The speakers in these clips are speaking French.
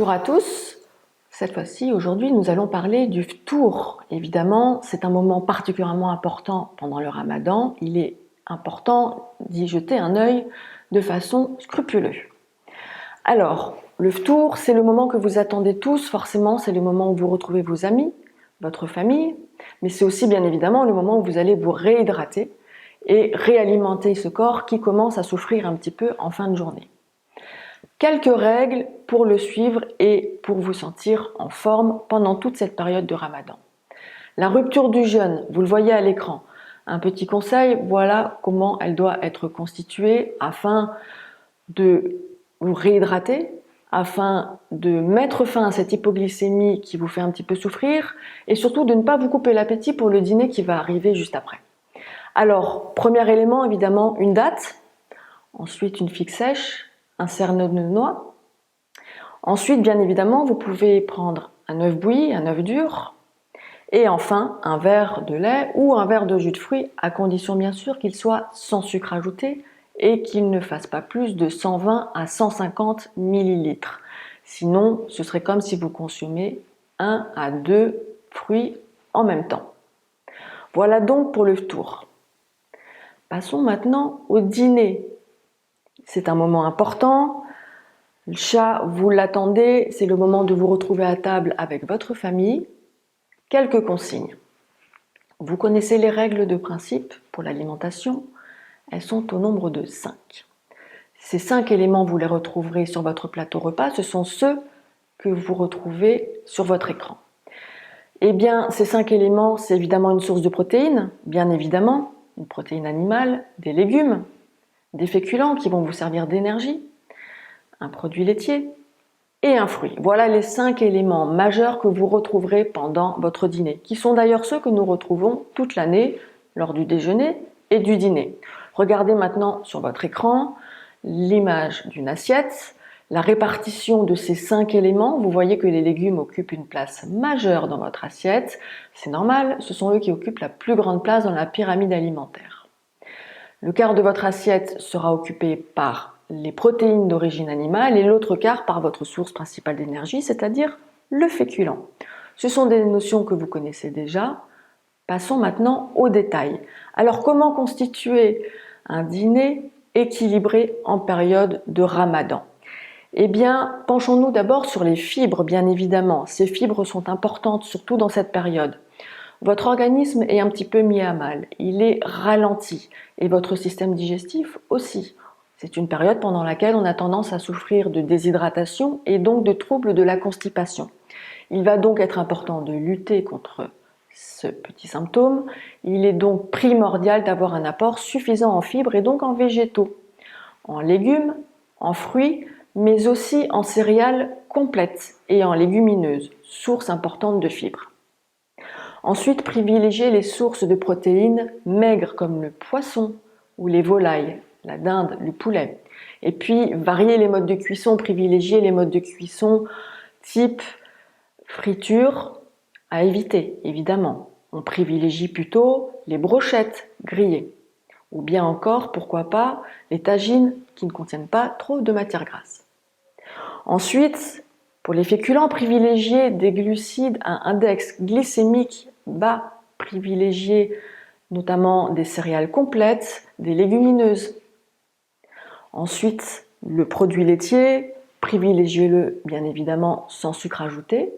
Bonjour à tous. Cette fois-ci, aujourd'hui, nous allons parler du ftour. Évidemment, c'est un moment particulièrement important pendant le ramadan. Il est important d'y jeter un œil de façon scrupuleuse. Alors, le ftour, c'est le moment que vous attendez tous. Forcément, c'est le moment où vous retrouvez vos amis, votre famille, mais c'est aussi bien évidemment le moment où vous allez vous réhydrater et réalimenter ce corps qui commence à souffrir un petit peu en fin de journée. Quelques règles pour le suivre et pour vous sentir en forme pendant toute cette période de Ramadan. La rupture du jeûne, vous le voyez à l'écran. Un petit conseil, voilà comment elle doit être constituée afin de vous réhydrater, afin de mettre fin à cette hypoglycémie qui vous fait un petit peu souffrir et surtout de ne pas vous couper l'appétit pour le dîner qui va arriver juste après. Alors, premier élément, évidemment, une date, ensuite une figue sèche, un cerneau de noix. Ensuite, bien évidemment, vous pouvez prendre un œuf bouilli, un œuf dur, et enfin un verre de lait ou un verre de jus de fruits, à condition bien sûr qu'il soit sans sucre ajouté et qu'il ne fasse pas plus de 120 à 150 millilitres. Sinon, ce serait comme si vous consommez 1 à 2 fruits en même temps. Voilà donc pour le ftour. Passons maintenant au dîner. C'est un moment important. Le chat, vous l'attendez, c'est le moment de vous retrouver à table avec votre famille. Quelques consignes. Vous connaissez les règles de principe pour l'alimentation. Elles sont au nombre de 5. Ces 5 éléments, vous les retrouverez sur votre plateau repas. Ce sont ceux que vous retrouvez sur votre écran. Eh bien, ces 5 éléments, c'est évidemment une source de protéines, bien évidemment, une protéine animale, des légumes, des féculents qui vont vous servir d'énergie, un produit laitier et un fruit. Voilà les 5 éléments majeurs que vous retrouverez pendant votre dîner, qui sont d'ailleurs ceux que nous retrouvons toute l'année lors du déjeuner et du dîner. Regardez maintenant sur votre écran l'image d'une assiette, la répartition de ces 5 éléments. Vous voyez que les légumes occupent une place majeure dans votre assiette. C'est normal, ce sont eux qui occupent la plus grande place dans la pyramide alimentaire. Le quart de votre assiette sera occupé par les protéines d'origine animale et l'autre quart par votre source principale d'énergie, c'est-à-dire le féculent. Ce sont des notions que vous connaissez déjà. Passons maintenant aux détails. Alors, comment constituer un dîner équilibré en période de Ramadan ? Eh bien, penchons-nous d'abord sur les fibres, bien évidemment. Ces fibres sont importantes, surtout dans cette période. Votre organisme est un petit peu mis à mal, il est ralenti et votre système digestif aussi. C'est une période pendant laquelle on a tendance à souffrir de déshydratation et donc de troubles de la constipation. Il va donc être important de lutter contre ce petit symptôme. Il est donc primordial d'avoir un apport suffisant en fibres et donc en végétaux, en légumes, en fruits, mais aussi en céréales complètes et en légumineuses, source importante de fibres. Ensuite, privilégiez les sources de protéines maigres comme le poisson ou les volailles, la dinde, le poulet. Et puis, variez les modes de cuisson, privilégiez les modes de cuisson type friture à éviter, évidemment. On privilégie plutôt les brochettes grillées. Ou bien encore, pourquoi pas, les tagines qui ne contiennent pas trop de matière grasse. Ensuite, pour les féculents, privilégiez des glucides à index glycémique bas, privilégiez notamment des céréales complètes, des légumineuses. Ensuite, le produit laitier, privilégiez-le bien évidemment sans sucre ajouté.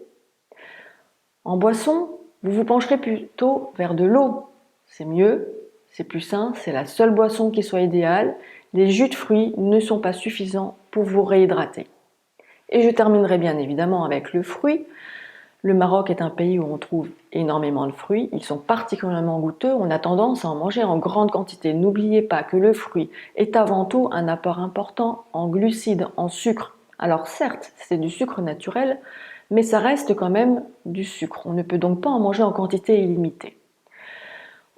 En boisson, vous vous pencherez plutôt vers de l'eau. C'est mieux, c'est plus sain, c'est la seule boisson qui soit idéale. Les jus de fruits ne sont pas suffisants pour vous réhydrater. Et je terminerai bien évidemment avec le fruit. Le Maroc est un pays où on trouve énormément de fruits. Ils sont particulièrement goûteux. On a tendance à en manger en grande quantité. N'oubliez pas que le fruit est avant tout un apport important en glucides, en sucre. Alors certes, c'est du sucre naturel, mais ça reste quand même du sucre. On ne peut donc pas en manger en quantité illimitée.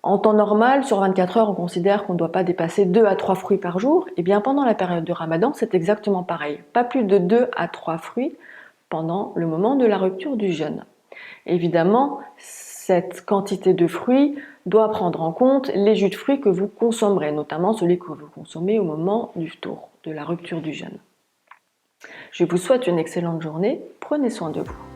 En temps normal, sur 24 heures, on considère qu'on ne doit pas dépasser 2 à 3 fruits par jour. Et bien pendant la période de Ramadan, c'est exactement pareil. Pas plus de 2 à 3 fruits pendant le moment de la rupture du jeûne. Évidemment, cette quantité de fruits doit prendre en compte les jus de fruits que vous consommerez, notamment celui que vous consommez au moment du ftour, de la rupture du jeûne. Je vous souhaite une excellente journée. Prenez soin de vous.